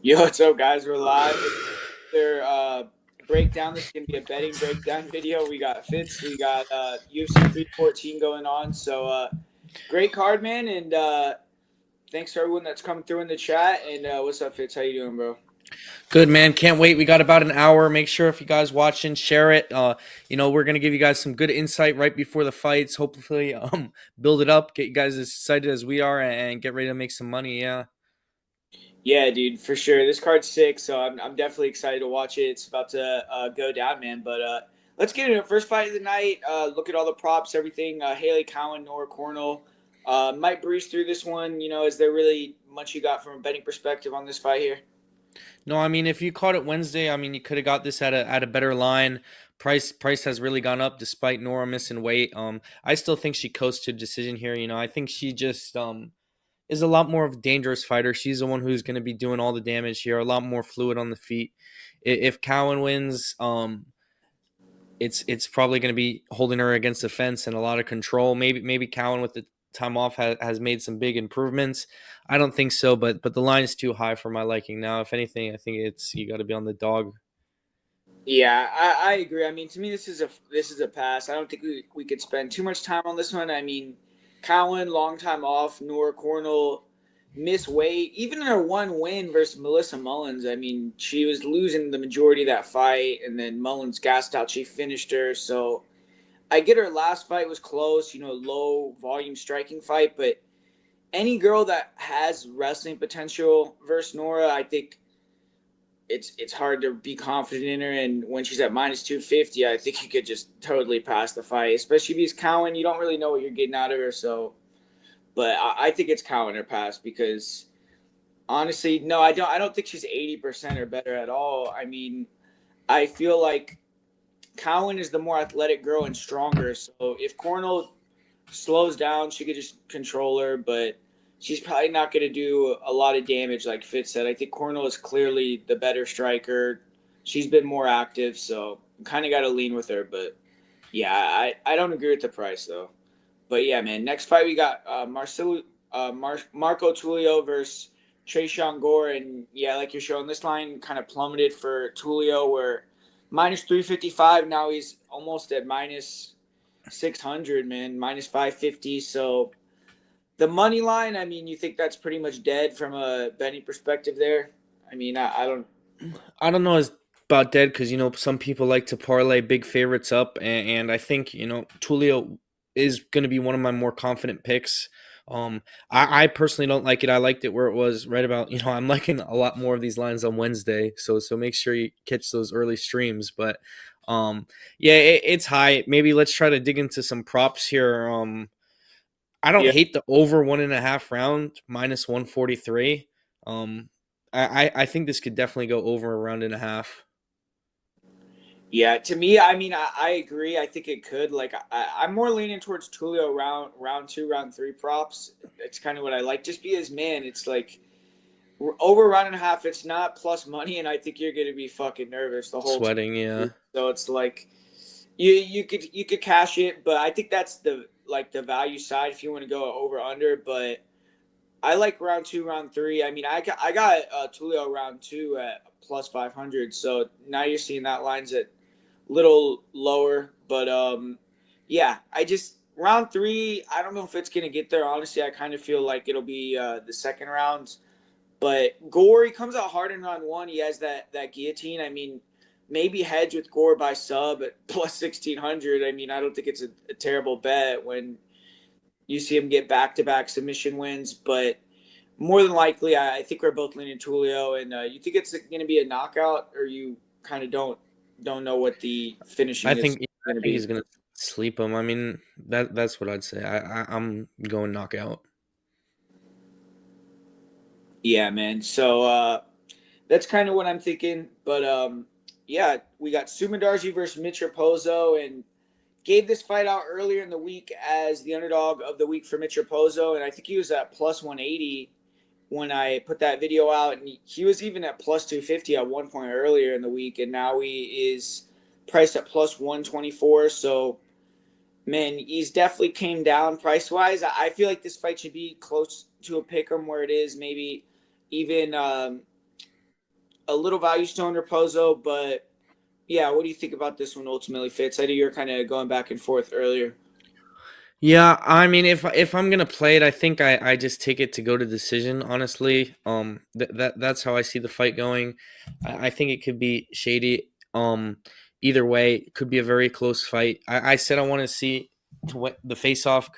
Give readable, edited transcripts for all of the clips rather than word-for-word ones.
Yo, what's up, guys? We're live. Their breakdown. This is gonna be a betting breakdown video. We got Fitz. We got UFC 314 going on. So great card, man. And thanks to everyone that's coming through in the chat. And what's up, Fitz? How you doing, bro? Good, man. Can't wait. We got about an hour. Make sure if you guys watching, share it. We're gonna give you guys some good insight right before the fights. Hopefully, build it up, get you guys as excited as we are, and get ready to make some money. Yeah. Yeah, dude, for sure. This card's sick, so I'm definitely excited to watch it. It's about to go down, man. But let's get into it. First fight of the night. Look at all the props, everything. Haley Cowan, Nora Cornell. Might breeze through this one. Is there really much you got from a betting perspective on this fight here? No, I mean if you caught it Wednesday, I mean you could have got this at a better line. Price has really gone up despite Nora missing weight. I still think she coasts to a decision here. I think she just is a lot more of a dangerous fighter. She's the one who's going to be doing all the damage here. A lot more fluid on the feet. If Cowan wins, it's probably going to be holding her against the fence and a lot of control. Maybe Cowan with the time off has made some big improvements. I don't think so, but the line is too high for my liking now. If anything, I think it's you got to be on the dog. Yeah, I agree. I mean, to me, this is a pass. I don't think we could spend too much time on this one. I mean, Cowan, long time off. Nora Cornell, miss weight. Even in her one win versus Melissa Mullins, I mean, she was losing the majority of that fight, and then Mullins gassed out. She finished her. So I get her last fight was close. Low volume striking fight, but any girl that has wrestling potential versus Nora, I think it's hard to be confident in her. And when she's at minus 250, I think you could just totally pass the fight, especially because Cowan, you don't really know what you're getting out of her. So, but I think it's Cowan or pass because honestly, no, I don't think she's 80% or better at all. I mean, I feel like Cowan is the more athletic girl and stronger. So if Cornell slows down, she could just control her, but she's probably not going to do a lot of damage, like Fitz said. I think Cornell is clearly the better striker. She's been more active, so kind of got to lean with her. But yeah, I don't agree with the price though. But yeah, man. Next fight we got Marco Tulio versus Trayshawn Gore, and yeah, like you're showing, this line kind of plummeted for Tulio, where minus 355 now he's almost at minus 600, man, minus 550. So the money line, I mean, you think that's pretty much dead from a betting perspective there? I mean, I don't. I don't know as about dead because some people like to parlay big favorites up, and I think Tulio is going to be one of my more confident picks. I personally don't like it. I liked it where it was right about. I'm liking a lot more of these lines on Wednesday, so make sure you catch those early streams. But yeah, it's high. Maybe let's try to dig into some props here. I don't Yeah, hate the over 1.5 round minus 143. Um, I think this could definitely go over a round and a half. yeah. To me, I mean, I agree. I think it could. Like, I'm more leaning towards Tulio round two, round three props. It's kind of what I like. Just because, man, it's like over round and a half. It's not plus money, and I think you're gonna be fucking nervous the whole Sweating, yeah. time. So it's like you could cash it, but I think that's the value side if you want to go over under. But I like round two, round three. I mean, I got Tulio round two at plus 500. So now you're seeing that line's at little lower, but yeah, I just round three. I don't know if it's gonna get there. Honestly, I kind of feel like it'll be the second round. But Gore, he comes out hard in round one. He has that guillotine. I mean, maybe hedge with Gore by sub at plus 1600. I mean, I don't think it's a terrible bet when you see him get back to back submission wins. But more than likely, I think we're both leaning Tulio. And you think it's going to be a knockout, or you kind of don't know what the I finishing is think I going to think be? he's gonna sleep him. I mean that's what I'd say. I'm going knockout. Yeah, man. So that's kind of what I'm thinking. But yeah, we got Sumandarji versus Mitch Raposo, and gave this fight out earlier in the week as the underdog of the week for Mitch Raposo, and I think he was at plus 180 when I put that video out, and he was even at plus 250 at one point earlier in the week, and now he is priced at plus 124. So, man, he's definitely came down price wise. I feel like this fight should be close to a pick 'em where it is, maybe even a little value still in Raposo, but yeah, what do you think about this one ultimately, Fitz? I know you're kind of going back and forth earlier. Yeah, I mean, if I'm gonna play it, I think I just take it to go to decision. Honestly, that's how I see the fight going. I think it could be shady. Either way, it could be a very close fight. I said I want to see the face off,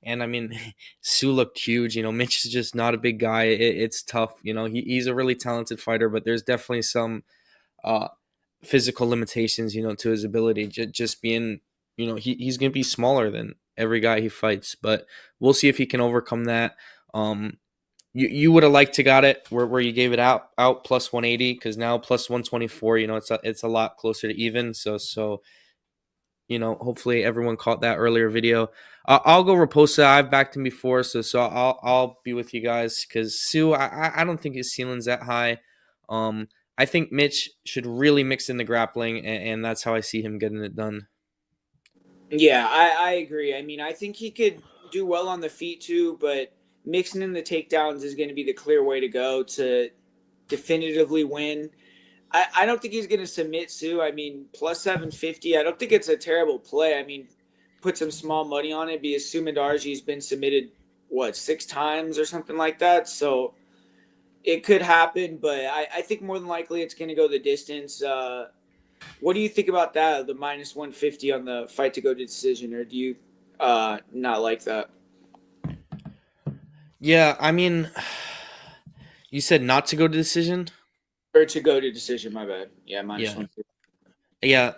and I mean, Sue looked huge. Mitch is just not a big guy. It's tough. He's a really talented fighter, but there's definitely some uh physical limitations, to his ability. Just being, he's going to be smaller than every guy he fights, but we'll see if he can overcome that. You would have liked to got it where you gave it out plus 180 because now plus 124. It's a lot closer to even. So hopefully everyone caught that earlier video. I'll go Raposa. I've backed him before, so I'll be with you guys because Sue. I don't think his ceiling's that high. I think Mitch should really mix in the grappling, and that's how I see him getting it done. Yeah, I agree. I mean, I think he could do well on the feet too, but mixing in the takedowns is going to be the clear way to go to definitively win. I don't think he's going to submit Sue. I mean, plus 750. I don't think it's a terrible play. I mean, put some small money on it because Sue Mandarji's been submitted, what, 6 times or something like that. So it could happen, but I think more than likely it's going to go the distance. What do you think about that? The minus 150 on the fight to go to decision, or do you not like that? Yeah, I mean, you said not to go to decision. Or to go to decision, my bad. Yeah, minus Yeah, 150. yeah.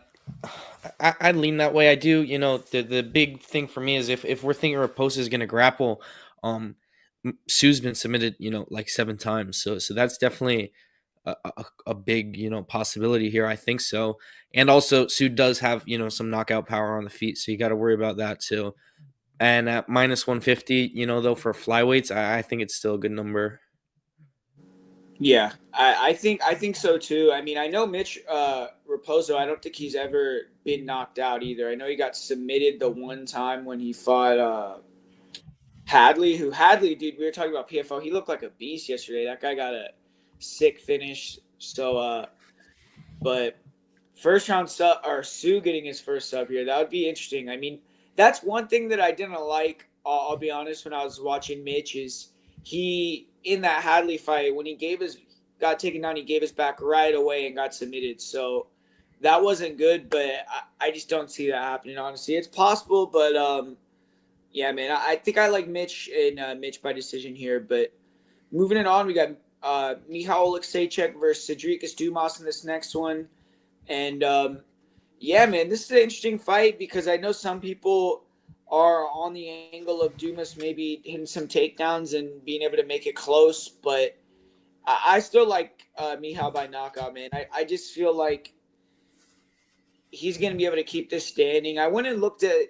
I lean that way. I do. The big thing for me is if we're thinking Raposa is going to grapple, um, Sue's been submitted, like 7 times. So that's definitely a big, possibility here. I think so. And also Sue does have, some knockout power on the feet. So you got to worry about that too. And at minus 150, though, for flyweights, I think it's still a good number. Yeah, I think so too. I mean, I know Mitch Raposo. I don't think he's ever been knocked out either. I know he got submitted the one time when he fought Hadley. Who Hadley, dude? We were talking about PFO. He looked like a beast yesterday. That guy got a sick finish. So, but first round sub or Sue getting his first sub here. That would be interesting. I mean, that's one thing that I didn't like. I'll be honest. When I was watching Mitch, is he in that Hadley fight when he gave his got taken down, he gave his back right away and got submitted. So that wasn't good. But I just don't see that happening. Honestly, it's possible, but yeah, man. I think I like Mitch and Mitch by decision here. But moving it on, we got Michał Oleksiejczuk versus Cedricus Dumas in this next one. And yeah, man, this is an interesting fight because I know some people are on the angle of Dumas maybe hitting some takedowns and being able to make it close, but I still like Michał by knockout, man. I just feel like he's going to be able to keep this standing. I went and looked at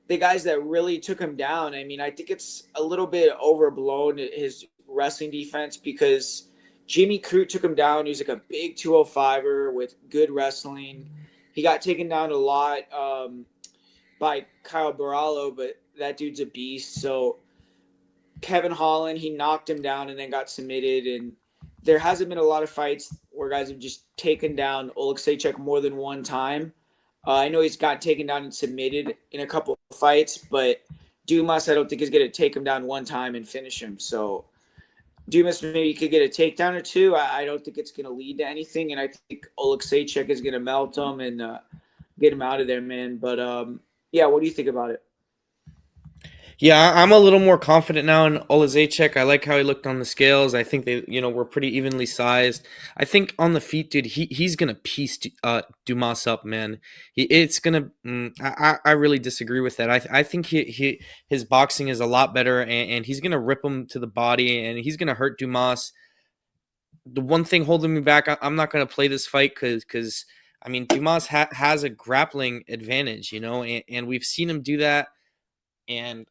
the guys that really took him down. I mean, I think it's a little bit overblown, his wrestling defense, because Jimmy Crute took him down. He was like a big 205er with good wrestling. He got taken down a lot by Kyle Barallo, but that dude's a beast. So Kevin Holland, he knocked him down and then got submitted. And there hasn't been a lot of fights where guys have just taken down Oleksiejczuk more than one time. I know he's got taken down and submitted in a couple of fights, but Dumas, I don't think is going to take him down one time and finish him. So Dumas maybe could get a takedown or two. I don't think it's going to lead to anything, and I think Oleksiejczuk is going to melt him and get him out of there, man. But yeah, what do you think about it? Yeah, I'm a little more confident now in Olazacek. I like how he looked on the scales. I think they, were pretty evenly sized. I think on the feet, dude, he's gonna piece Dumas up, man. It's gonna. I really disagree with that. I think his boxing is a lot better, and he's gonna rip him to the body, and he's gonna hurt Dumas. The one thing holding me back, I'm not gonna play this fight because I mean Dumas has a grappling advantage, and we've seen him do that. And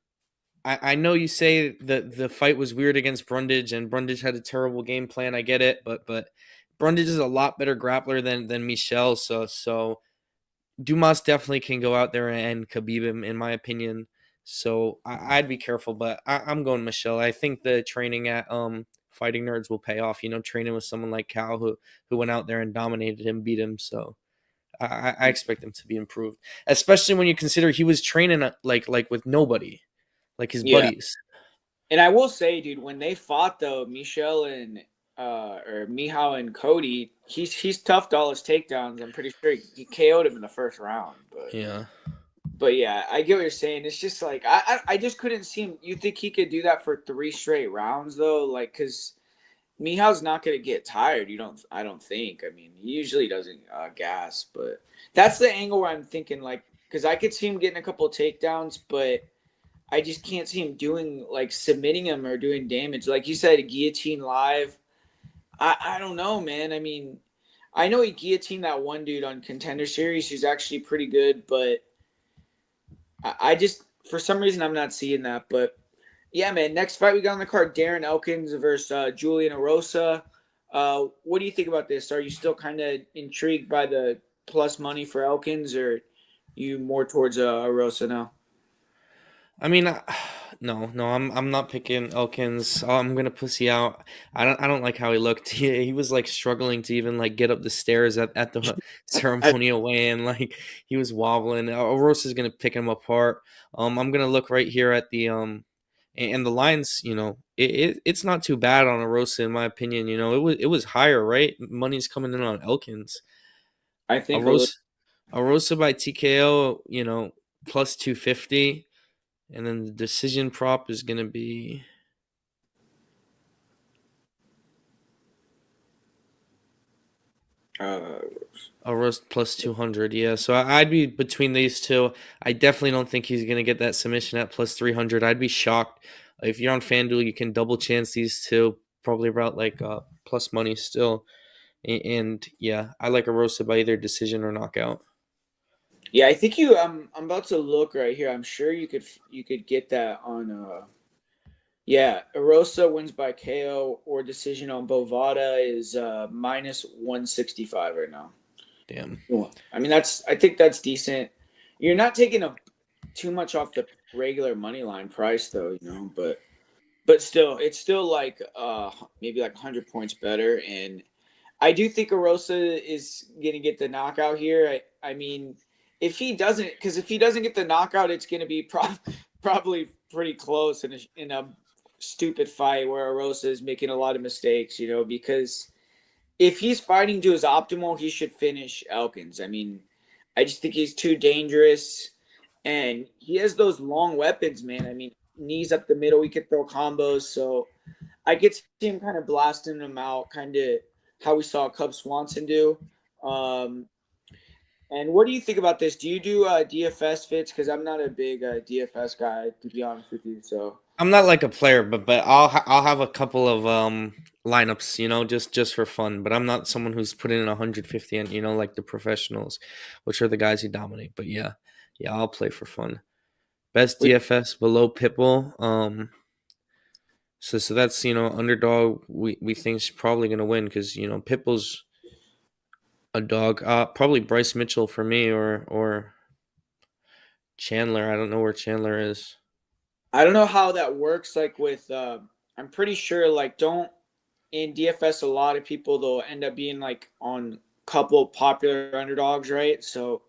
I know you say that the fight was weird against Brundage, and Brundage had a terrible game plan. I get it, but Brundage is a lot better grappler than Michel. So Dumas definitely can go out there and Khabib him, in my opinion. So I'd be careful, but I'm going Michel. I think the training at fighting nerds will pay off. Training with someone like Cal who went out there and dominated him, beat him. So I expect him to be improved, especially when you consider he was training like with nobody, like his Yeah. buddies. And I will say, dude, when they fought though, Michelle and or Mihao and Cody, he's toughed all his takedowns. I'm pretty sure he KO'd him in the first round. Yeah. But yeah, I get what you're saying. It's just like I just couldn't see him. You think he could do that for 3 straight rounds though? Like, cause Mihao's not gonna get tired. You don't. I don't think. I mean, he usually doesn't gas, but that's the angle where I'm thinking like, cause I could see him getting a couple of takedowns, but I just can't see him doing like submitting him or doing damage. Like you said, a guillotine live. I don't know, man. I mean, I know he guillotined that one dude on Contender Series who's actually pretty good, but I just for some reason I'm not seeing that. But yeah, man. Next fight we got on the card: Darren Elkins versus Julian Erosa. What do you think about this? Are you still kind of intrigued by the plus money for Elkins, or you more towards Erosa now? I mean, no, I'm not picking Elkins. I'm gonna pussy out. I don't like how he looked. He was like struggling to even like get up the stairs at the ceremonial weigh-in. Like he was wobbling. Orosa's gonna pick him apart. I'm gonna look right here at the and the lines. It's not too bad on Orosa in my opinion. It was higher, right? Money's coming in on Elkins. I think a little. Orosa by TKO. Plus 250. And then the decision prop is going to be Uh, a roast plus 200. Yeah. So I'd be between these two. I definitely don't think he's going to get that submission at plus 300. I'd be shocked. If you're on FanDuel, you can double chance these two, probably about like plus money still. And yeah, I like a roasted by either decision or knockout. Yeah, I think you. I'm about to look right here. I'm sure you could get that on. Yeah, Erosa wins by KO or decision on Bovada is minus 165 right now. Damn. I mean I think that's decent. You're not taking too much off the regular money line price though, but still, it's still like maybe like 100 points better. And I do think Erosa is gonna get the knockout here. I mean, if he doesn't get the knockout, it's gonna be probably pretty close in a stupid fight where Erosa is making a lot of mistakes. Because if he's fighting to his optimal, he should finish Elkins. I mean, I just think he's too dangerous, and he has those long weapons, man. I mean, knees up the middle, he could throw combos. So I could see him kind of blasting him out, kind of how we saw Cub Swanson do. Um, and what do you think about this? Do you do DFS fits? Because I'm not a big DFS guy, to be honest with you. So I'm not like a player, but I'll have a couple of lineups, just for fun. But I'm not someone who's putting in 150 and like the professionals, which are the guys who dominate. But yeah, I'll play for fun. Best DFS below Pitbull. So that's underdog. We think's probably gonna win because Pitbull's a dog. Probably Bryce Mitchell for me or Chandler. I don't know where Chandler is. I don't know how that works. Like with, I'm pretty sure like don't in DFS a lot of people they'll end up being like on a couple popular underdogs, right? So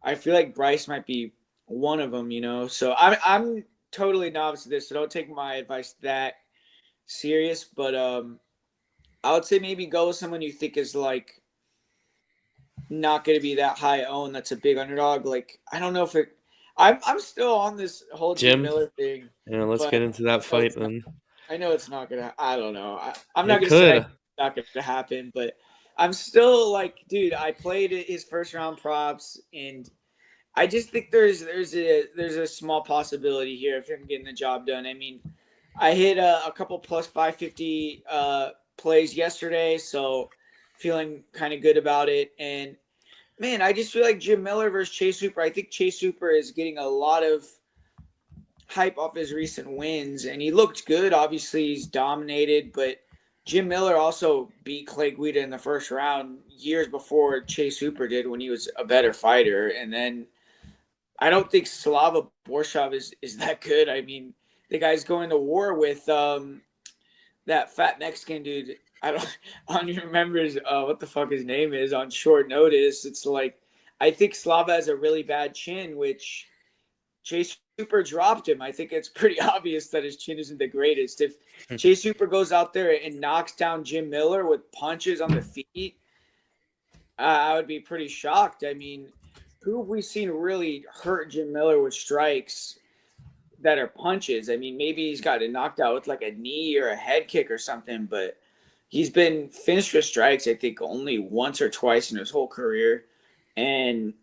I feel like Bryce might be one of them. So I'm totally novice to this, so don't take my advice that serious. But I would say maybe go with someone you think is like not going to be that high owned. That's a big underdog. Like I don't know if it. I'm still on this whole Jim Jim. Miller thing, Yeah, let's but get into that fight then. I know it's not gonna. I don't know. I'm not It gonna say it's could. not gonna happen, but I'm still like, dude. I played his first round props, and I just think there's a small possibility here of him getting the job done. I mean, I hit a couple plus 550 plays yesterday, so feeling kind of good about it. And man, I just feel like Jim Miller versus Chase Hooper. I think Chase Hooper is getting a lot of hype off his recent wins, and he looked good. Obviously, he's dominated, but Jim Miller also beat Clay Guida in the first round years before Chase Hooper did when he was a better fighter. And then I don't think Slava Borshov is that good. I mean, the guy's going to war with that fat Mexican dude. I don't even remember what the fuck his name is on short notice. It's like I think Slava has a really bad chin, which Chase Super dropped him. I think it's pretty obvious that his chin isn't the greatest. If Chase Super goes out there and knocks down Jim Miller with punches on the feet, I would be pretty shocked. I mean, who have we seen really hurt Jim Miller with strikes that are punches? I mean, maybe he's got it knocked out with like a knee or a head kick or something, but he's been finished with strikes, I think, only once or twice in his whole career. And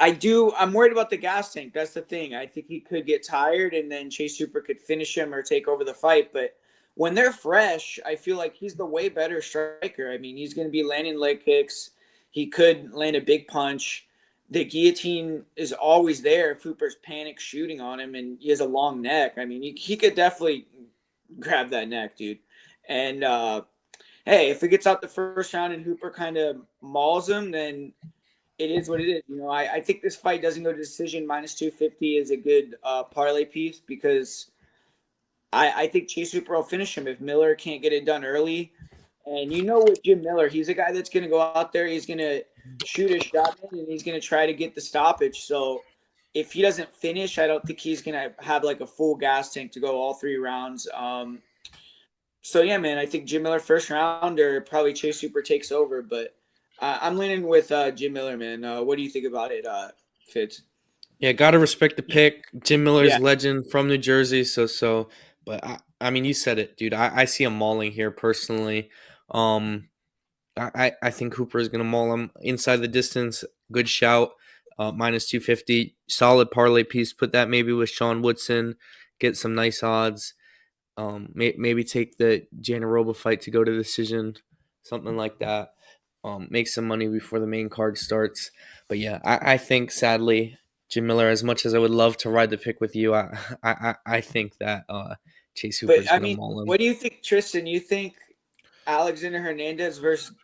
I'm worried about the gas tank. That's the thing. I think he could get tired and then Chase Super could finish him or take over the fight. But when they're fresh, I feel like he's the way better striker. I mean, he's going to be landing leg kicks. He could land a big punch. The guillotine is always there if Hooper's panic shooting on him and he has a long neck. I mean, he could definitely grab that neck, dude. And hey, if it gets out the first round and Hooper kind of mauls him, then it is what it is. You know, I think this fight doesn't go to decision. Minus 250 is a good parlay piece because I think Chase Hooper will finish him if Miller can't get it done early. And you know, with Jim Miller, he's a guy that's going to go out there, he's going to shoot a shot in, and he's going to try to get the stoppage. So if he doesn't finish, I don't think he's going to have like a full gas tank to go all 3 rounds. So yeah, man, I think Jim Miller first round or probably Chase Super takes over, but I'm leaning with Jim Miller, man. What do you think about it, Fitz? Yeah, gotta respect the pick. Jim Miller's Yeah, legend from New Jersey, but I mean, you said it, dude. I see him mauling here personally. Um, I think Hooper is gonna maul him inside the distance. Good shout. Minus 250, solid parlay piece. Put that maybe with Sean Woodson, get some nice odds. Maybe take the Janaroba fight to go to decision, something like that. Make some money before the main card starts. But yeah, I think sadly, Jim Miller, as much as I would love to ride the pick with you, I think that Chase Hooper but is I gonna mean, maul him. what do you think, Tristan? You think Alexander Hernandez versus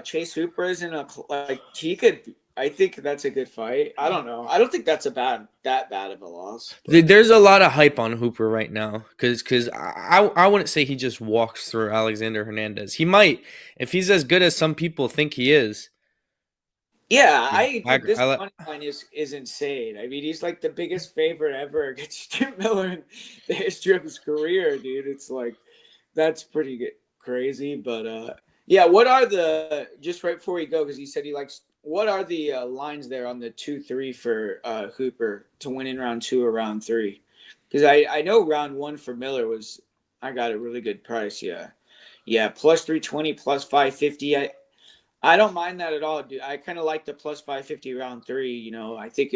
Chase Hooper is in a like he could? I think that's a good fight. I don't know. I don't think that's that bad of a loss. But There's a lot of hype on Hooper right now because I wouldn't say he just walks through Alexander Hernandez. He might if he's as good as some people think he is. yeah, Yeah, I think this I money line is insane. I mean, he's like the biggest favorite ever against Jim Miller in the history of his career, dude. It's like that's pretty good, crazy. But yeah, what are the just right before we go because he said he likes. What are the lines there on the 2-3 for Hooper to win in round 2 or round 3? Because I know round 1 for Miller was I got a really good price. Yeah, yeah, plus 320, plus 550. I don't mind that at all, dude. I kind of like the plus 550 round 3. You know, I think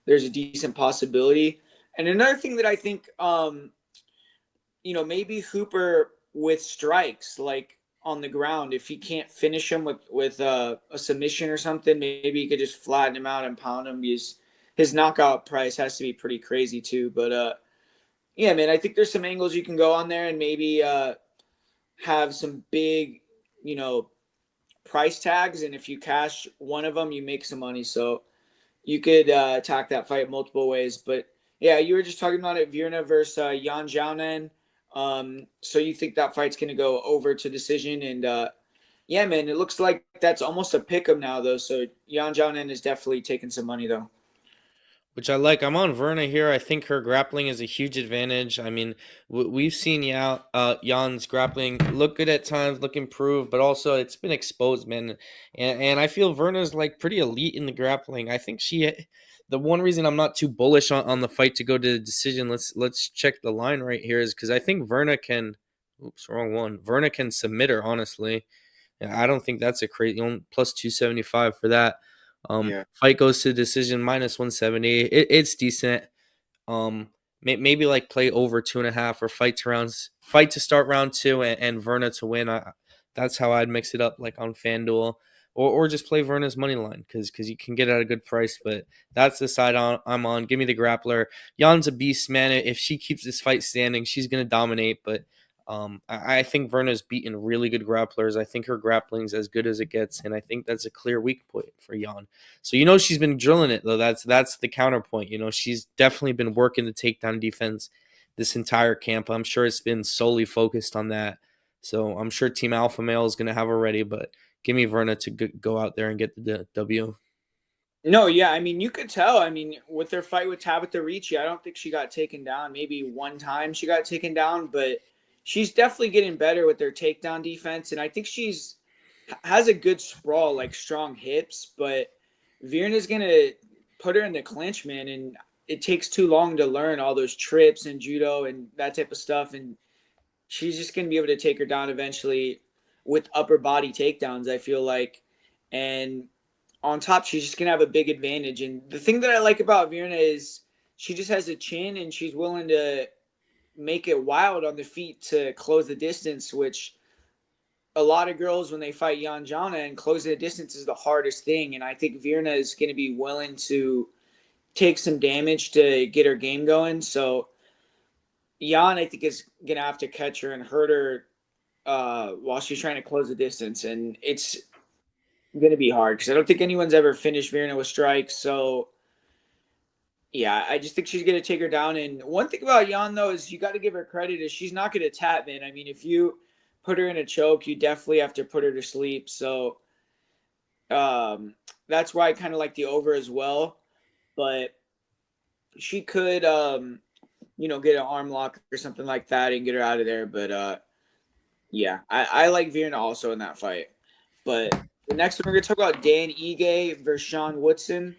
there's a decent possibility. And another thing that I think you know, maybe Hooper with strikes like on the ground, if he can't finish him with a submission or something, maybe he could just flatten him out and pound him. His knockout price has to be pretty crazy too. But yeah, man, I think there's some angles you can go on there and maybe have some big, you know, price tags. And if you cash one of them, you make some money. So you could attack that fight multiple ways. But yeah, you were just talking about it, Virna versus Yan Xiaonan. So you think that fight's gonna go over to decision? And yeah, man, it looks like that's almost a pick 'em now, though. So Yan Xiaonan is definitely taking some money, though. which I like. I'm on Verna here. I think her grappling is a huge advantage. I mean, we've seen Jan's grappling look good at times, look improved, but also it's been exposed, man. And I feel Verna's like pretty elite in the grappling. I think the one reason I'm not too bullish on the fight to go to the decision, let's check the line right here, is because I think Verna can, oops, wrong one. Verna can submit her, honestly. Yeah, I don't think that's a crazy plus 275 for that. Yeah. Fight goes to decision minus 170. It's decent. Maybe like play over 2.5 or fight to start round 2 and Verna to win. That's how I'd mix it up, like on FanDuel, or just play Verna's money line because you can get it at a good price. But that's the side I'm on. Give me the grappler. Jan's a beast, man. If she keeps this fight standing, she's gonna dominate. But I think Verna's beaten really good grapplers. I think her grappling's as good as it gets, and I think that's a clear weak point for Jan. So she's been drilling it though. That's the counterpoint. She's definitely been working the takedown defense this entire camp. I'm sure it's been solely focused on that. So I'm sure Team Alpha Male is going to have her ready, but give me Verna to go out there and get the W. No, yeah, I mean, you could tell. I mean, with their fight with Tabitha Ricci, I don't think she got taken down. Maybe one time she got taken down, but she's definitely getting better with their takedown defense, and I think she's has a good sprawl, like strong hips. But Virna's gonna put her in the clinch, man, and it takes too long to learn all those trips and judo and that type of stuff, and she's just gonna be able to take her down eventually with upper body takedowns. I feel like, and on top, she's just gonna have a big advantage. And the thing that I like about Virna is she just has a chin and she's willing to make it wild on the feet to close the distance, which a lot of girls when they fight Jan Jana and closing the distance is the hardest thing. And I think Virna is gonna be willing to take some damage to get her game going. So Jan, I think, is gonna have to catch her and hurt her while she's trying to close the distance, and it's going to be hard because I don't think anyone's ever finished Virna with strikes. So yeah, I just think she's going to take her down. And one thing about Jan though is you got to give her credit is she's not going to tap, man. I mean, if you put her in a choke, you definitely have to put her to sleep. So that's why I kind of like the over as well. But she could, get an arm lock or something like that and get her out of there. But yeah, I like Virna also in that fight. But the next one we're gonna talk about Dan Ige versus Sean Woodson.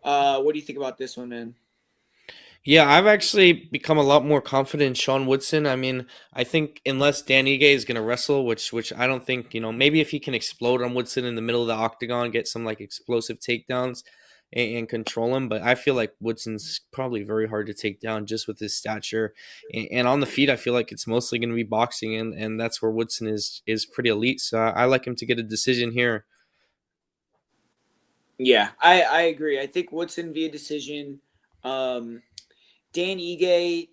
What do you think about this one, man? Yeah, I've actually become a lot more confident in Sean Woodson. I mean, I think unless Dan Ige is going to wrestle, which I don't think, maybe if he can explode on Woodson in the middle of the octagon, get some like explosive takedowns and control him. But I feel like Woodson's probably very hard to take down just with his stature. And on the feet, I feel like it's mostly going to be boxing, and that's where Woodson is pretty elite. So I like him to get a decision here. Yeah, I agree. I think Woodson via decision. Dan Ige,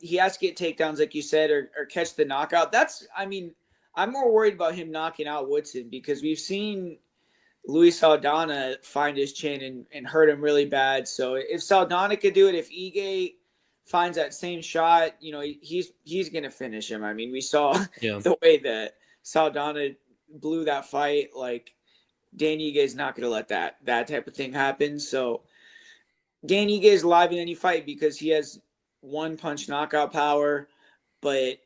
he has to get takedowns like you said, or catch the knockout. I'm more worried about him knocking out Woodson because we've seen Luis Saldana find his chin and hurt him really bad. So if Saldana could do it, if Ige finds that same shot, he's gonna finish him. I mean, we saw Yeah. the way that Saldana blew that fight. Like Dan Ige is not gonna let that type of thing happen. So Dan Ige is live in any fight because he has one punch knockout power, but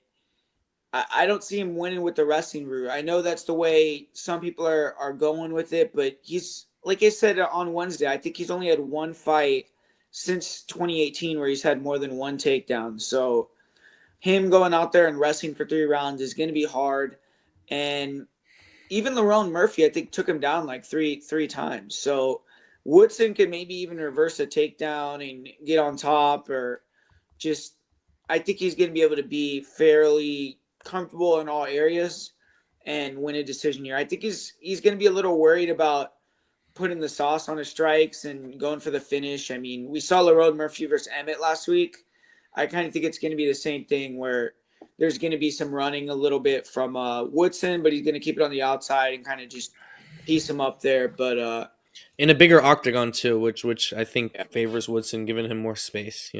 I don't see him winning with the wrestling route. I know that's the way some people are going with it, but he's like I said on Wednesday. I think he's only had one fight since 2018 where he's had more than one takedown. So him going out there and wrestling for 3 rounds is going to be hard. And even Lerone Murphy, I think, took him down like three times. So Woodson could maybe even reverse a takedown and get on top, or just I think he's going to be able to be fairly comfortable in all areas and win a decision here. I think he's going to be a little worried about putting the sauce on his strikes and going for the finish. I mean, we saw Lerone Murphy versus Emmett last week. I kind of think it's going to be the same thing where there's going to be some running a little bit from Woodson, but he's going to keep it on the outside and kind of just piece him up there. But In a bigger octagon too, which I think yeah. favors Woodson, giving him more space.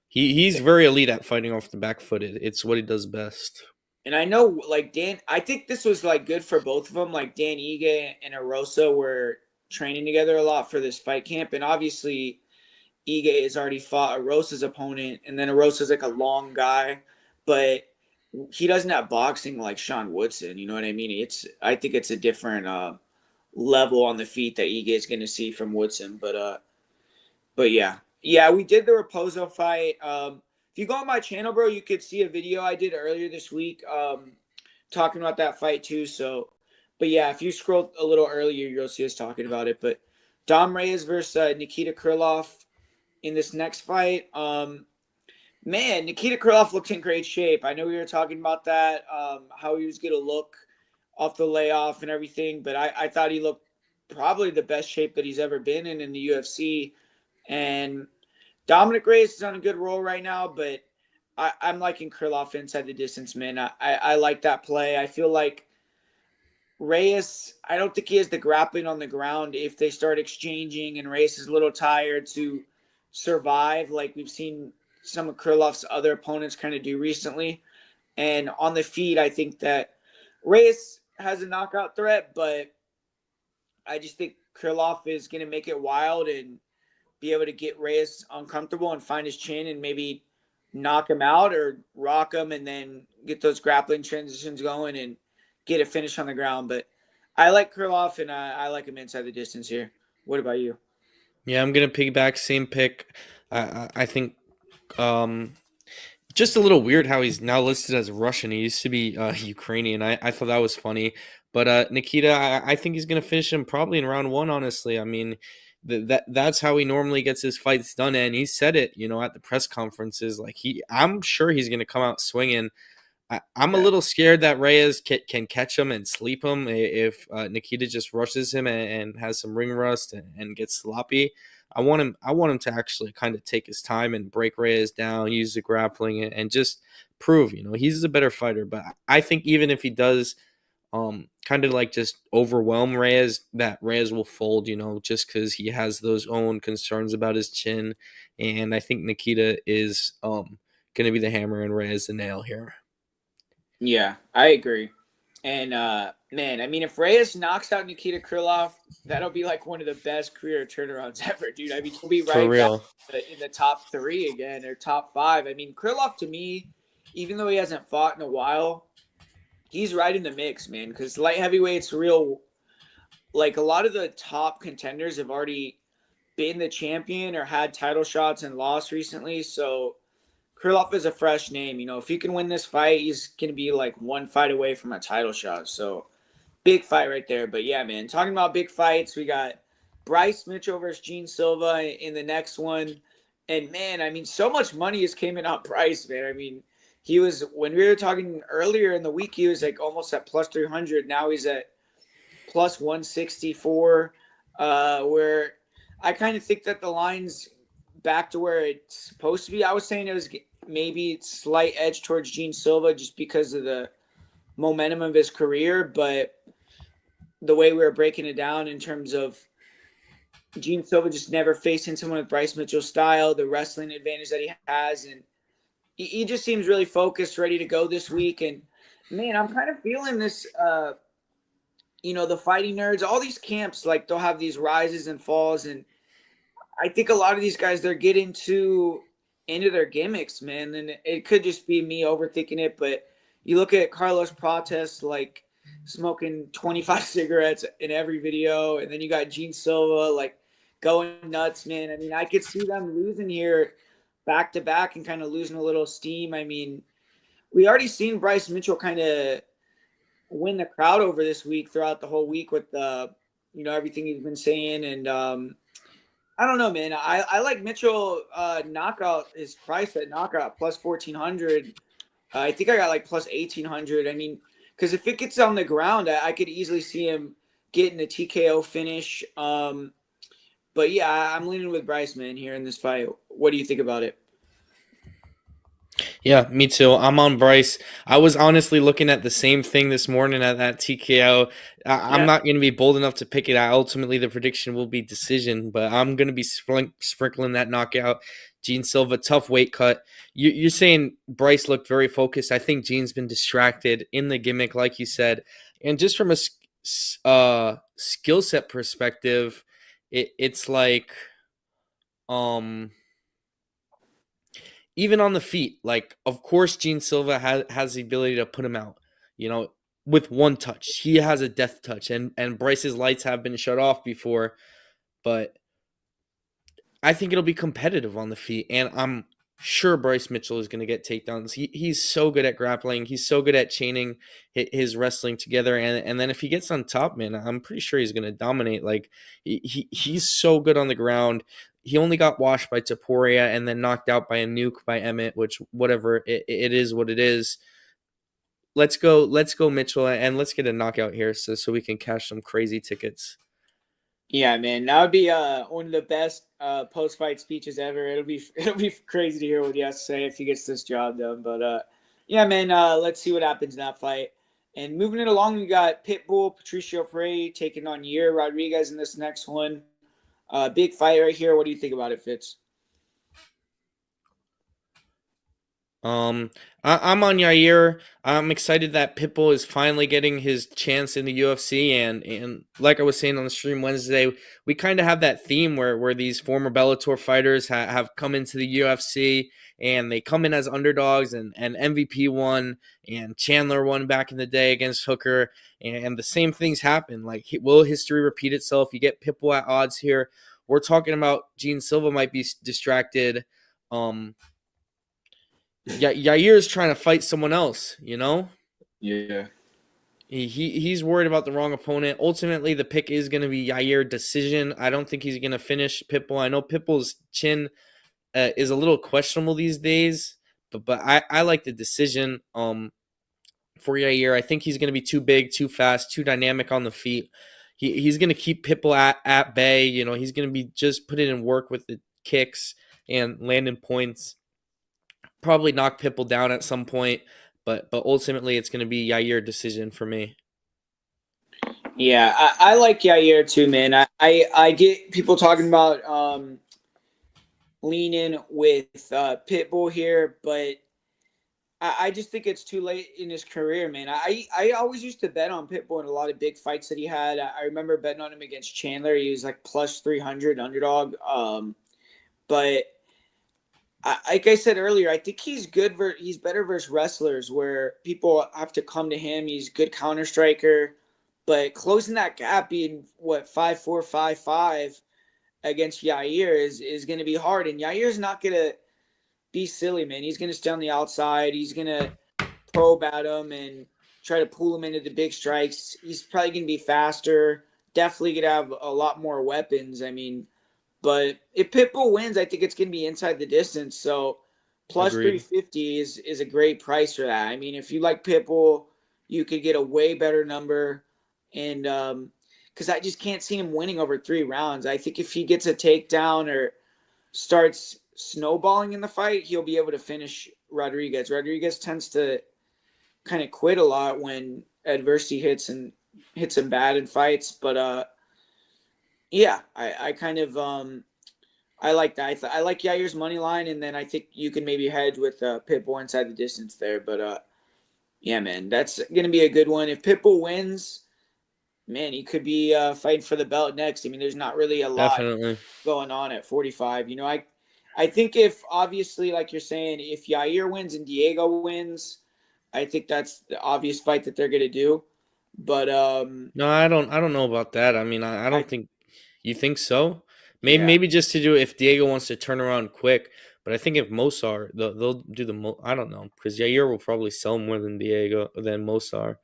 He's very elite at fighting off the back foot. It's what he does best. And I know, like I think this was like good for both of them. Like Dan Ige and Arosa were training together a lot for this fight camp, and obviously Ige has already fought Arosa's opponent, and then Arosa's like a long guy, but he doesn't have boxing like Sean Woodson. You know what I mean? I think it's a different level on the feet that Ige is going to see from Woodson. But yeah, we did the Raposo fight. If you go on my channel, bro, you could see a video I did earlier this week, talking about that fight too. So, but yeah, if you scroll a little earlier, you'll see us talking about it. But Dom Reyes versus Nikita Krylov in this next fight. Man, Nikita Krylov looked in great shape. I know we were talking about that, how he was going to look off the layoff and everything, but I thought he looked probably the best shape that he's ever been in the UFC. And Dominic Reyes is on a good roll right now, but I'm liking Krylov inside the distance, man. I like that play. I feel like Reyes, I don't think he has the grappling on the ground if they start exchanging and Reyes is a little tired to survive like we've seen some of Krylof's other opponents kind of do recently. And on the feet, I think that Reyes has a knockout threat, but I just think Krylov is going to make it wild and be able to get Reyes uncomfortable and find his chin and maybe knock him out or rock him and then get those grappling transitions going and get a finish on the ground. But I like Krylov and I like him inside the distance here. What about you? Yeah, I'm gonna piggyback. Same pick. I think um, just a little weird how he's now listed as Russian. He used to be Ukrainian. I thought that was funny. But Nikita, I think he's going to finish him probably in round one, honestly. I mean, that's how he normally gets his fights done. And he said it, at the press conferences. Like, I'm sure he's going to come out swinging. I'm a Yeah. little scared that Reyes can catch him and sleep him if Nikita just rushes him and has some ring rust and gets sloppy. I want him to actually kind of take his time and break Reyes down, use the grappling, and just prove he's a better fighter. But I think even if he does kind of like just overwhelm Reyes, that Reyes will fold, just because he has those own concerns about his chin. And I think Nikita is going to be the hammer and Reyes the nail here. Yeah, I agree. And man, I mean, if Reyes knocks out Nikita Krylov, that'll be like one of the best career turnarounds ever, dude. I mean, he'll be For right back real. in the top three again or top five. I mean, Krylov to me, even though he hasn't fought in a while, he's right in the mix, man. Because light heavyweight's real. Like a lot of the top contenders have already been the champion or had title shots and lost recently. So Krylov is a fresh name. If he can win this fight, he's gonna be like one fight away from a title shot. So big fight right there. But yeah, man, talking about big fights, we got Bryce Mitchell versus Gene Silva in the next one. And man, I mean, so much money has came in on Bryce, man. I mean, he was when we were talking earlier in the week, he was like almost at plus 300. Now he's at plus 164. Where I kind of think that the line's back to where it's supposed to be. I was saying it was maybe slight edge towards Gene Silva just because of the momentum of his career, but the way we were breaking it down in terms of Gene Silva just never facing someone with Bryce Mitchell's style, the wrestling advantage that he has, and he just seems really focused, ready to go this week. And man, I'm kind of feeling this. The fighting nerds, all these camps, like they'll have these rises and falls, and I think a lot of these guys they're getting too into their gimmicks, man. And it could just be me overthinking it, but you look at Carlos Prates like smoking 25 cigarettes in every video, and then you got Gene Silva like going nuts, man. I mean, I could see them losing here back to back and kind of losing a little steam. I mean, we already seen Bryce Mitchell kind of win the crowd over this week throughout the whole week with everything he's been saying and I don't know, man. I like Mitchell knockout his price at knockout plus 1,400. I think I got like plus 1,800. I mean, because if it gets on the ground, I could easily see him getting the TKO finish. But yeah, I'm leaning with Bryce, man, here in this fight. What do you think about it? Yeah, me too. I'm on Bryce. I was honestly looking at the same thing this morning at that TKO. I'm Yeah, not going to be bold enough to pick it out. Ultimately, the prediction will be decision, but I'm going to be sprinkling that knockout. Gene Silva, tough weight cut. You're saying Bryce looked very focused. I think Gene's been distracted in the gimmick, like you said. And just from a skill set perspective, it's like um even on the feet, like of course Gene Silva has the ability to put him out, you know, with one touch. He has a death touch, and Bryce's lights have been shut off before, but I think it'll be competitive on the feet, and I'm sure Bryce Mitchell is going to get takedowns. He's so good at grappling. He's so good at chaining his wrestling together, and then if he gets on top, man, I'm pretty sure he's going to dominate. Like he's so good on the ground. He only got washed by Taporia and then knocked out by a nuke by Emmett, which whatever it is, what it is. Let's go Mitchell, and let's get a knockout here, so we can cash some crazy tickets. yeah, man. That would be one of the best post fight speeches ever. It'll be crazy to hear what he has to say if he gets this job done. But yeah, man. Let's see what happens in that fight. And moving it along, we got Pitbull, Patricio Frey taking on Yair Rodriguez in this next one. Big fight right here. What do you think about it, Fitz? Um, I'm on Yair. I'm excited that Pitbull is finally getting his chance in the UFC, and like I was saying on the stream Wednesday, we kind of have that theme where these former Bellator fighters have come into the UFC and they come in as underdogs, and MVP won and Chandler won back in the day against Hooker, and the same things happen. Like, will history repeat itself? You get Pitbull at odds here. We're talking about Gene Silva might be distracted. Um, Yair is trying to fight someone else, you know? Yeah. He's worried about the wrong opponent. Ultimately, the pick is going to be Yair decision. I don't think he's going to finish Pitbull. I know Pitbull's chin is a little questionable these days, but I like the decision for Yair. I think he's going to be too big, too fast, too dynamic on the feet. He's going to keep Pitbull at bay. You know, he's going to be just putting in work with the kicks and landing points. Probably knock Pitbull down at some point, but ultimately it's going to be Yair decision for me. Yeah, I like Yair too, man. I get people talking about leaning with Pitbull here, but I just think it's too late in his career, man. I always used to bet on Pitbull in a lot of big fights that he had. I remember betting on him against Chandler. He was like plus 300 underdog. But like I said earlier, I think he's good. He's better versus wrestlers where people have to come to him. He's good counter striker, but closing that gap, being what 5'4", 5'5" against Yair is going to be hard. And Yair's not going to be silly, man. He's going to stay on the outside. He's going to probe at him and try to pull him into the big strikes. He's probably going to be faster. Definitely going to have a lot more weapons. I mean, but if Pitbull wins, I think it's going to be inside the distance. So plus Agreed. 350 is a great price for that. I mean, if you like Pitbull, you could get a way better number. And because I just can't see him winning over 3 rounds. I think if he gets a takedown or starts snowballing in the fight, he'll be able to finish Rodriguez. Rodriguez tends to kind of quit a lot when adversity hits him bad in fights. But yeah, I kind of I like that. I like Yair's money line, and then I think you can maybe hedge with Pitbull inside the distance there. But yeah, man, that's gonna be a good one. If Pitbull wins, man, he could be fighting for the belt next. I mean, there's not really a lot Definitely. going on at 45. You know, I think if obviously, like you're saying, if Yair wins and Diego wins, I think that's the obvious fight that they're gonna do. But No, I don't know about that. I mean, I I don't think you think so. yeah. Maybe just to do if Diego wants to turn around quick. But I think if Mosar, they'll do I don't know, because Yair will probably sell more than Mosar.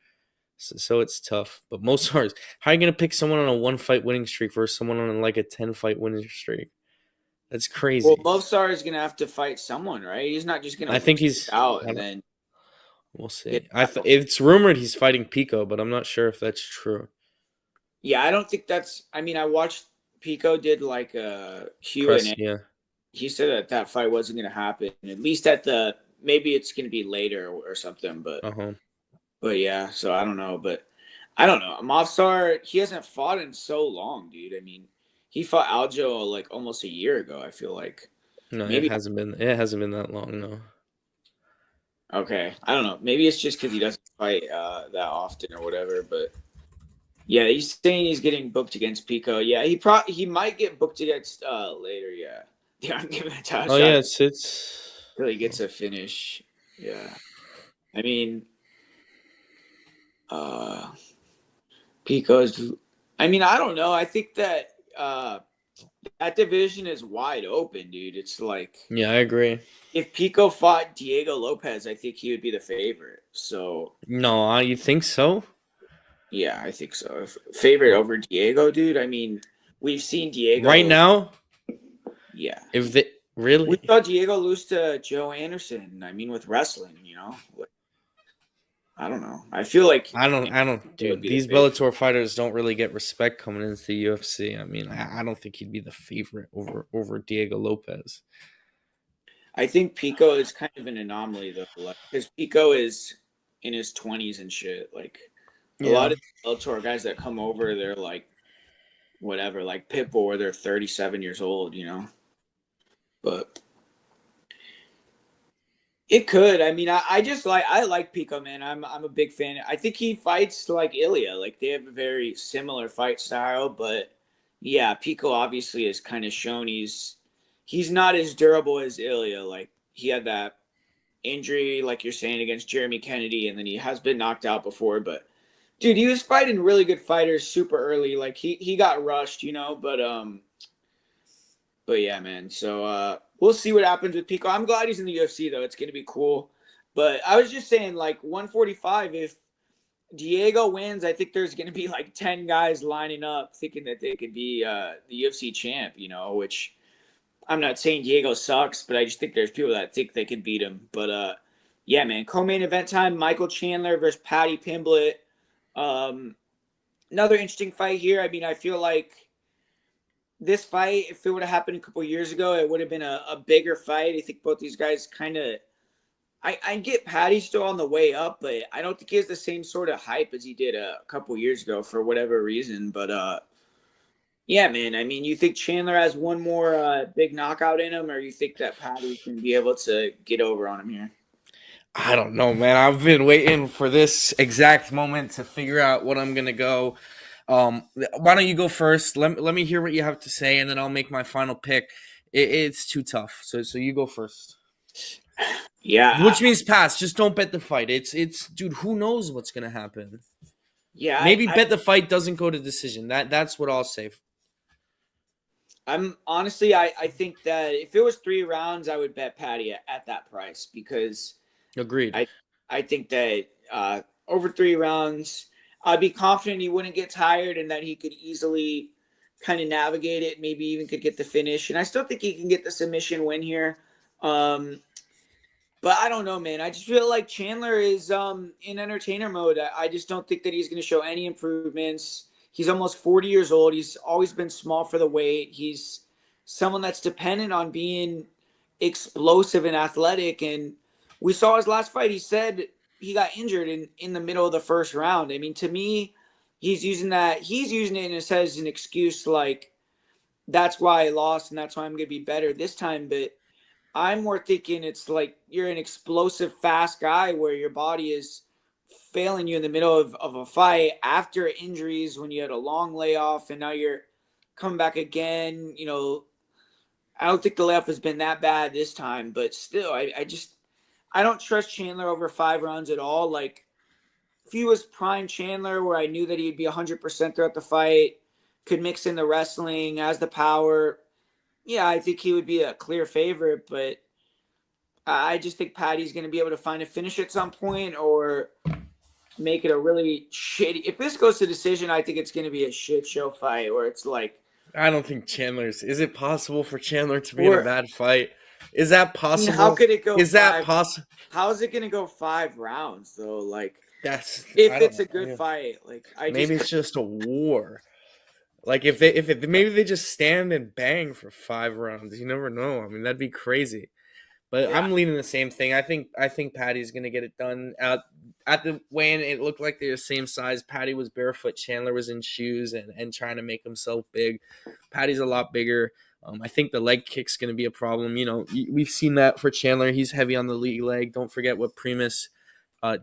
So it's tough. But Mosar is how are you gonna pick someone on a 1 fight winning streak versus someone on like a 10 fight winning streak? That's Well, crazy. Movsar is gonna have to fight someone, right? He's not just gonna I think lose he's. out I and don't, then we'll get see. the title. It's rumored he's fighting Pico, but I'm not sure if that's true. Yeah, I don't think that's. I mean, I watched Pico did like a Q and Press, A. yeah. He said that that fight wasn't gonna happen. At least at the maybe it's gonna be later or something. Uh huh. But yeah. So I don't know, but I don't know. Movsar he hasn't fought in so long, dude. I mean, he fought Aljo like almost a year ago. I feel like No, it maybe hasn't been. It hasn't been that long. No. okay. I don't know. Maybe it's just because he doesn't fight that often or whatever. But yeah, he's saying he's getting booked against Pico. Yeah, he might get booked against later. Yeah, yeah, I'm giving a title Oh shot yeah, it's. until he gets a finish. Yeah, I mean, uh, Pico's. I mean, I don't know. I think that that division is wide open, dude. It's like Yeah, I agree. if Pico fought Diego Lopez, I think he would be the favorite. So No, you think so? yeah, I think so. Favorite over Diego, dude. I mean, we've seen Right Diego. now, Yeah, if they we really, saw Diego lose to Joe Anderson. I mean, with wrestling, you know, like, I don't know. I feel like I don't, it would dude. be the These favorite. Bellator fighters don't really get respect coming into the UFC. I mean, I don't think he'd be the favorite over Diego Lopez. I think Pico is kind of an anomaly though, like because Pico is in his 20s and shit. Like a Yeah. lot of Bellator guys that come over, they're like whatever, like Pitbull, where they're 37 years old, you know. But It could. I mean, I just I like Pico, man. I'm a big fan. I think he fights like Ilya. Like they have a very similar fight style, but yeah, Pico obviously has kind of shown he's not as durable as Ilya. Like he had that injury, like you're saying, against Jeremy Kennedy, and then he has been knocked out before. But dude, he was fighting really good fighters super early. Like he got rushed, but yeah, man. So we'll see what happens with Pico. I'm glad he's in the UFC though. It's gonna be cool. But I was just saying, like 145, if Diego wins, I think there's gonna be like 10 guys lining up thinking that they could be the UFC champ, which I'm not saying Diego sucks, but I just think there's people that think they can beat him. But yeah, man, co-main event time, Michael Chandler versus Patty Pimblett. Um, Another interesting fight here. I mean, I feel like this fight, if it would have happened a couple years ago, it would have been a bigger fight. I think both these guys kind of. I get Patty still on the way up, but I don't think he has the same sort of hype as he did a couple years ago for whatever reason. But yeah, man. I mean, you think Chandler has one more big knockout in him, or you think that Patty can be able to get over on him here? I don't know, man. I've been waiting for this exact moment to figure out what I'm gonna go. Why don't you go first? Let me hear what you have to say, and then I'll make my final pick. It's too tough, so you go first. Yeah, Which means pass. Just don't bet the fight. It's dude. Who knows what's gonna happen? yeah. Maybe bet the fight doesn't go to decision. That's what I'll say. I'm honestly, I think that if it was 3 rounds, I would bet Patty at that price because Agreed. I I think that over 3 rounds, I'd be confident he wouldn't get tired and that he could easily kind of navigate it. Maybe even could get the finish, and I still think he can get the submission win here. Um, but I don't know, man. I just feel like Chandler is in entertainer mode. I just don't think that he's going to show any improvements. He's almost 40 years old. He's always been small for the weight. He's someone that's dependent on being explosive and athletic. And we saw his last fight. He said he got injured in the middle of the first round. I mean, to me, he's using it as an excuse, like that's why I lost and that's why I'm going to be better this time. But I'm more thinking it's like you're an explosive, fast guy where your body is failing you in the middle of a fight after injuries when you had a long layoff and now you're coming back again. I don't think the layoff has been that bad this time, but still, I don't trust Chandler over 5 rounds at all. Like, if he was prime Chandler where I knew that he'd be 100% throughout the fight, could mix in the wrestling, has the power, yeah, I think he would be a clear favorite, but I just think Patty's going to be able to find a finish at some point or make it a really shitty. If this goes to decision, I think it's going to be a shit show fight where it's like, I don't think Chandler's. Is it possible for Chandler to be in a or bad fight? Is that I mean, how possible? could it go Is that five? possible? How is it going to go 5 rounds though? Like, That's I if don't it's a know. good fight, like I just Maybe it's just a war. Like if maybe they just stand and bang for 5 rounds. You never know. I mean, that'd be crazy. But yeah, I'm leaning the same thing. I think Patty's gonna get it done. At the weigh-in, it looked like they're the same size. Patty was barefoot. Chandler was in shoes and trying to make himself big. Patty's a lot bigger. I think the leg kick's gonna be a problem. We've seen that for Chandler. He's heavy on the lead leg. Don't forget what Primus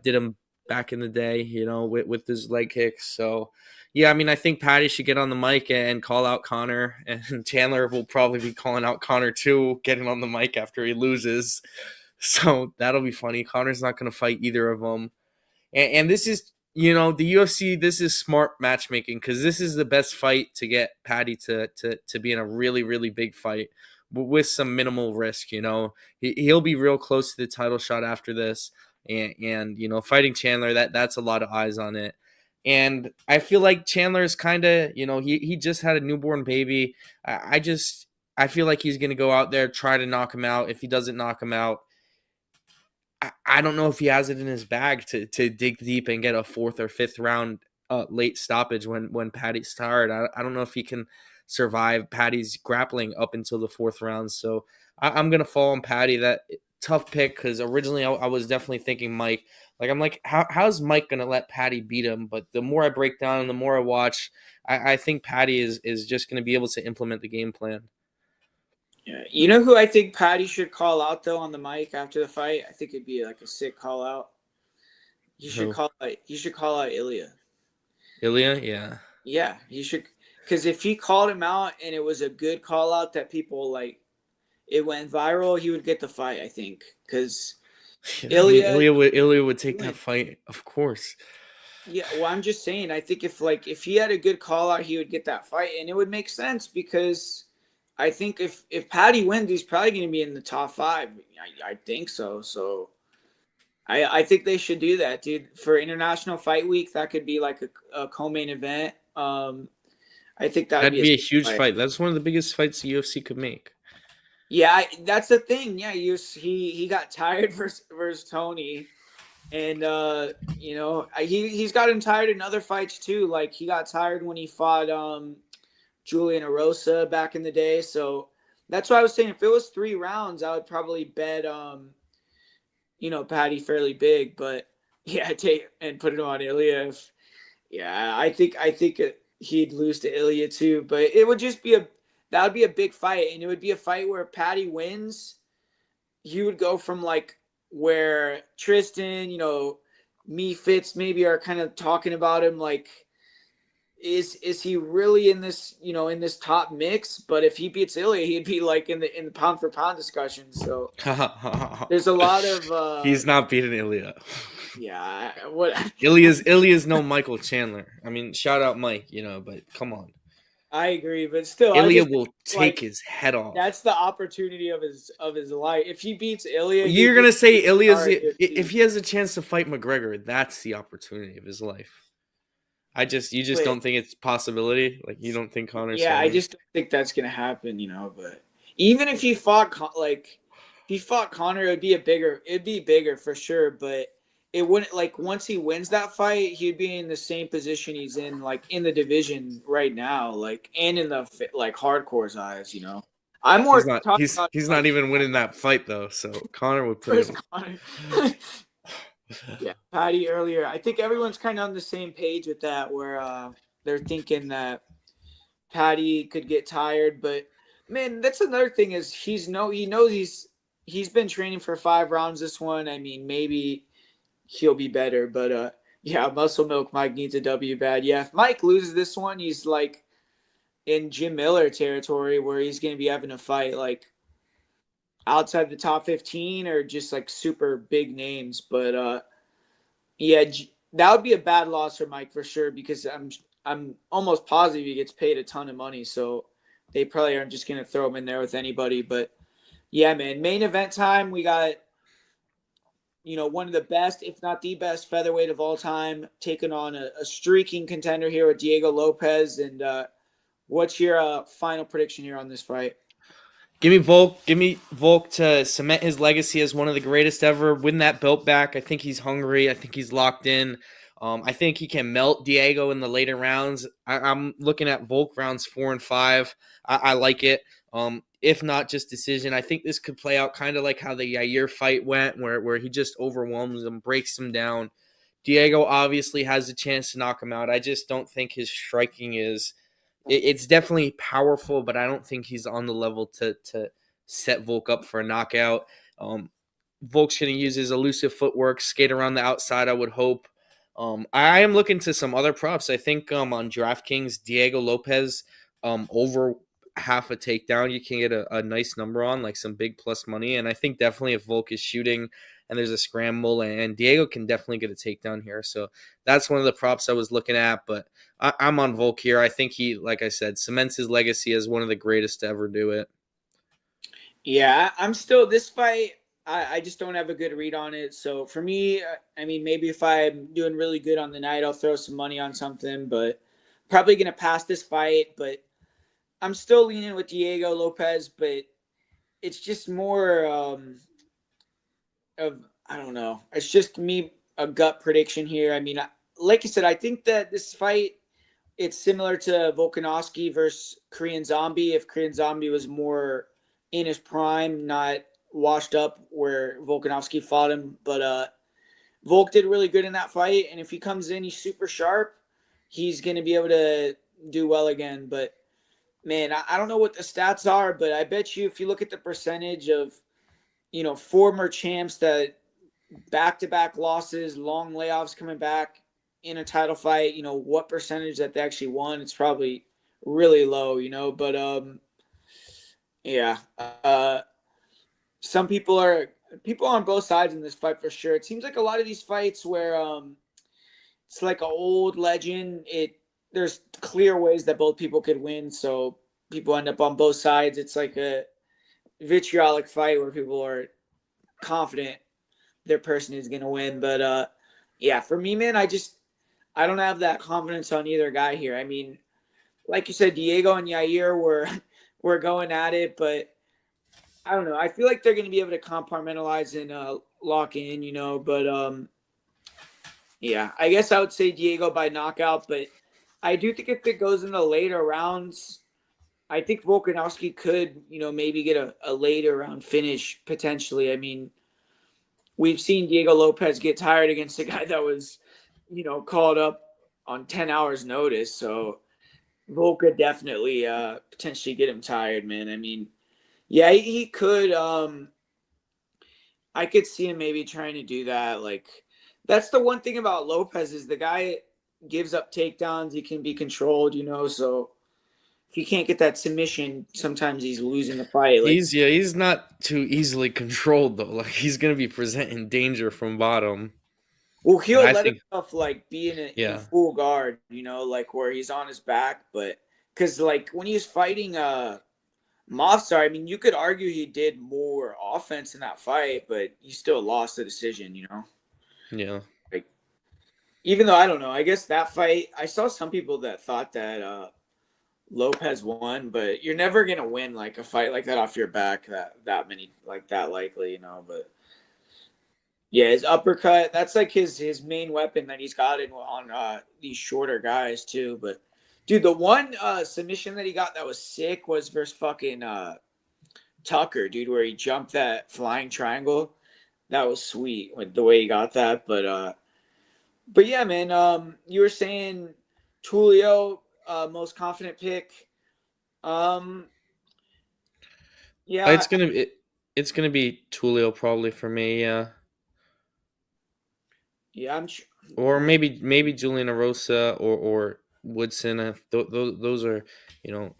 did him back in the day. With his leg kicks. So yeah, I mean, I think Patty should get on the mic and call out Connor, and Chandler will probably be calling out Connor too, getting on the mic after he loses. So that'll be funny. Connor's not going to fight either of them. And this is, the UFC, this is smart matchmaking because this is the best fight to get Patty to be in a really, really big fight with some minimal risk. He'll be real close to the title shot after this. And fighting Chandler, that's a lot of eyes on it. And I feel like Chandler is kind of, he just had a newborn baby. I feel like he's going to go out there, try to knock him out. If he doesn't knock him out, I don't know if he has it in his bag to dig deep and get a fourth or fifth round late stoppage when Patty's tired. I don't know if he can survive Patty's grappling up until the fourth round. So I'm going to fall on Patty. That tough pick because originally I was definitely thinking Mike. Like, I'm like, how's Mike going to let Patty beat him? But the more I break down and the more I watch, I think Patty is just going to be able to implement the game plan. Yeah. You know who I think Patty should call out though on the mic after the fight? I think it'd be like a sick call out. Who? He should call out Ilya. Ilya? Yeah. Yeah, he should, because if he called him out and it was a good call out that people like, it went viral, he would get the fight. I think because I mean, Ilya, Ilya would take that win. fight, of course. Yeah, well, I'm just saying. I think if he had a good call out, he would get that fight, and it would make sense because I think if Patty wins, he's probably going to be in the top five. I think so. So I think they should do that, dude. For International Fight Week, that could be like a co-main event. I think that would That'd be a be a sick huge fight. fight. That's one of the biggest fights the UFC could make. Yeah, that's the thing. Yeah, he got tired versus Tony, and he's gotten tired in other fights too. Like he got tired when he fought Julian Erosa back in the day. So that's why I was saying if it was 3 rounds, I would probably bet Patty fairly big. But yeah, take and put it on Ilya. Yeah, I think he'd lose to Ilya too. But it would just be that would be a big fight, and it would be a fight where Patty wins. He would go from like where Tristan, me Fitz maybe are kind of talking about him like is he really in this top mix? But if he beats Ilya, he'd be like in the pound for pound discussion. So there's a lot of He's not beating Ilya. yeah, what Ilya's no Michael Chandler. I mean, shout out Mike, but come on. I agree, but still, I Ilya just will think, take like his head off. that's the opportunity of his life. If he beats Ilya, You're gonna say Ilya's if UFC. he has a chance to fight McGregor, that's the opportunity of his life. You just But don't think it's a possibility. Like you don't think Conor's yeah, I fighting. just don't think that's gonna happen, But even if he fought Connor, it'd be bigger for sure. But it wouldn't like once he wins that fight, he'd be in the same position he's in, like in the division right now, like and in the like hardcore's eyes. I'm more He's not talking he's about he's like not even winning that fight though. So Conor would put first him. Connor. Yeah, Patty earlier. I think everyone's kind of on the same page with that, where they're thinking that Patty could get tired, but man, that's another thing is he knows he's been training for 5 rounds this one. I mean, maybe he'll be better, but yeah, Muscle Milk Mike needs a W bad. Yeah, if Mike loses this one, he's like in Jim Miller territory where he's going to be having a fight like outside the top 15 or just like super big names, but yeah, that would be a bad loss for Mike for sure because I'm almost positive he gets paid a ton of money, so they probably aren't just gonna throw him in there with anybody. But yeah, man, main event time. We got one of the best, if not the best, featherweight of all time, taking on a streaking contender here with Diego Lopes. And what's your final prediction here on this fight? Give me Volk. Give me Volk to cement his legacy as one of the greatest ever. Win that belt back. I think he's hungry. I think he's locked in. I think he can melt Diego in the later rounds. I'm looking at Volk rounds 4 and 5. I like it. If not just decision, I think this could play out kind of like how the Yair fight went, where he just overwhelms him, breaks him down. Diego obviously has a chance to knock him out. I just don't think his striking is. It's definitely powerful, but I don't think he's on the level to set Volk up for a knockout. Volk's going to use his elusive footwork, skate around the outside, I would hope. I am looking to some other props. I think on DraftKings, Diego Lopes over half a takedown, you can get a nice number on, like some big plus money. And I think definitely if Volk is shooting and there's a scramble, and Diego can definitely get a takedown here. So that's one of the props I was looking at, but I'm on Volk here. I think he, like I said, cements his legacy as one of the greatest to ever do it. Yeah, I'm still this fight. I just don't have a good read on it. So for me, I mean, maybe if I'm doing really good on the night, I'll throw some money on something, but probably going to pass this fight. But I'm still leaning with Diego Lopes, but it's just more of, I don't know. It's just me, a gut prediction here. I mean, like I said, I think that this fight, it's similar to Volkanovski versus Korean Zombie. If Korean Zombie was more in his prime, not washed up where Volkanovski fought him. But Volk did really good in that fight. And if he comes in, he's super sharp. He's going to be able to do well again. But man, I don't know what the stats are, but I bet you if you look at the percentage of, former champs that back-to-back losses, long layoffs coming back in a title fight, what percentage that they actually won, it's probably really low, but yeah. Some people on both sides in this fight for sure. It seems like a lot of these fights where it's like an old legend. There's clear ways that both people could win, so people end up on both sides. It's like a vitriolic fight where people are confident their person is gonna win. But yeah, for me, man, I don't have that confidence on either guy here. I mean, like you said, Diego and Yair were going at it, but I don't know. I feel like they're gonna be able to compartmentalize and lock in, But yeah, I guess I would say Diego by knockout, but I do think if it goes in the later rounds, I think Volkanovski could, maybe get a later round finish potentially. I mean, we've seen Diego Lopes get tired against a guy that was, called up on 10 hours notice. So Volka definitely potentially get him tired, man. I mean, yeah, he could. I could see him maybe trying to do that. Like, that's the one thing about Lopes is the guy gives up takedowns. He can be controlled, So if he can't get that submission, sometimes he's losing the fight. Like, He's not too easily controlled though. Like he's gonna be presenting danger from bottom. well, And he'll I let think himself like be in yeah. full guard, like where he's on his back. But because like when he was fighting Mofsar, I mean, you could argue he did more offense in that fight, but he still lost the decision. Yeah. Like, even though I don't know, I guess that fight, I saw some people that thought that Lopes won, but you're never gonna win like a fight like that off your back that many like that likely, But yeah, his uppercut, that's like his main weapon that he's got on these shorter guys too. But dude, the one submission that he got that was sick was versus fucking Tucker, dude, where he jumped that flying triangle. That was sweet with the way he got that. But yeah, man, you were saying Tulio, most confident pick. Um, yeah, It's gonna be Tulio probably for me, yeah. yeah, Or maybe Julian Arosa or Woodson. Those are, you know,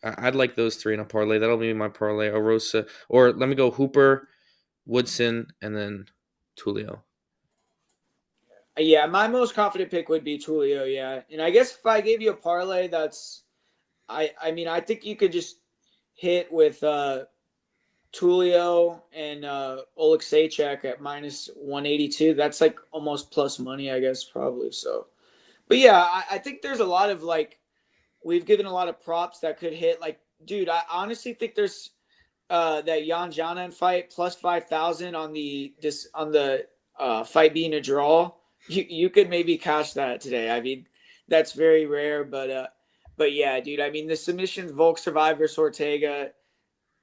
I'd like those three in a parlay. That'll be my parlay. Arosa, or let me go Hooper, Woodson, and then Tulio. yeah. My most confident pick would be Tulio. Yeah, and I guess if I gave you a parlay, I mean, I think you could just hit with Tulio and Oleksiejczuk at -182. That's like almost plus money, I guess, probably. So, but yeah, I think there's a lot of like we've given a lot of props that could hit. Like, dude, I honestly think there's that Jan Janan fight plus 5,000 on the fight being a draw. You could maybe cash that today. I mean, that's very rare, but yeah, dude. I mean, the submissions Volk Survivor Ortega,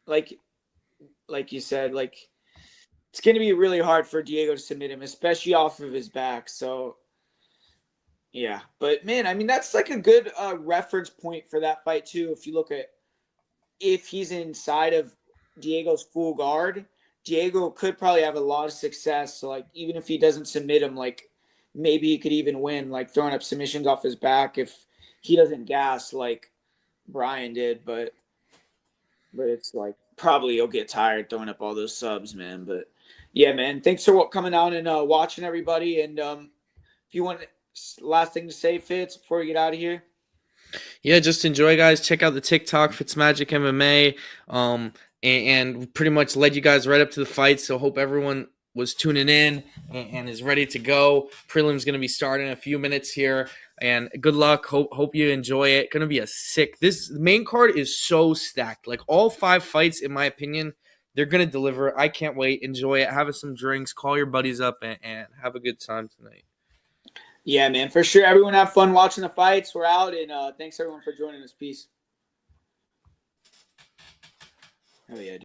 like like you said, like it's going to be really hard for Diego to submit him, especially off of his back. So yeah, but man, I mean that's like a good reference point for that fight too. If you look at if he's inside of Diego's full guard, Diego could probably have a lot of success. So like even if he doesn't submit him, like maybe he could even win, like throwing up submissions off his back if he doesn't gas like Brian did. But it's like probably he'll get tired throwing up all those subs, man. But yeah, man, thanks for coming out and watching everybody. And if you want last thing to say, Fitz, before we get out of here. Yeah, just enjoy, guys. Check out the TikTok Fitzmagic MMA, and pretty much led you guys right up to the fight. So hope everyone was tuning in and is ready to go. Prelim's going to be starting in a few minutes here, and good luck. Hope you enjoy it. Going to be a sick. This main card is so stacked. Like all 5 fights, in my opinion, they're going to deliver. I can't wait. Enjoy it. Have some drinks. Call your buddies up and have a good time tonight. Yeah, man, for sure. Everyone have fun watching the fights. We're out, and thanks everyone for joining us. Peace. Oh yeah.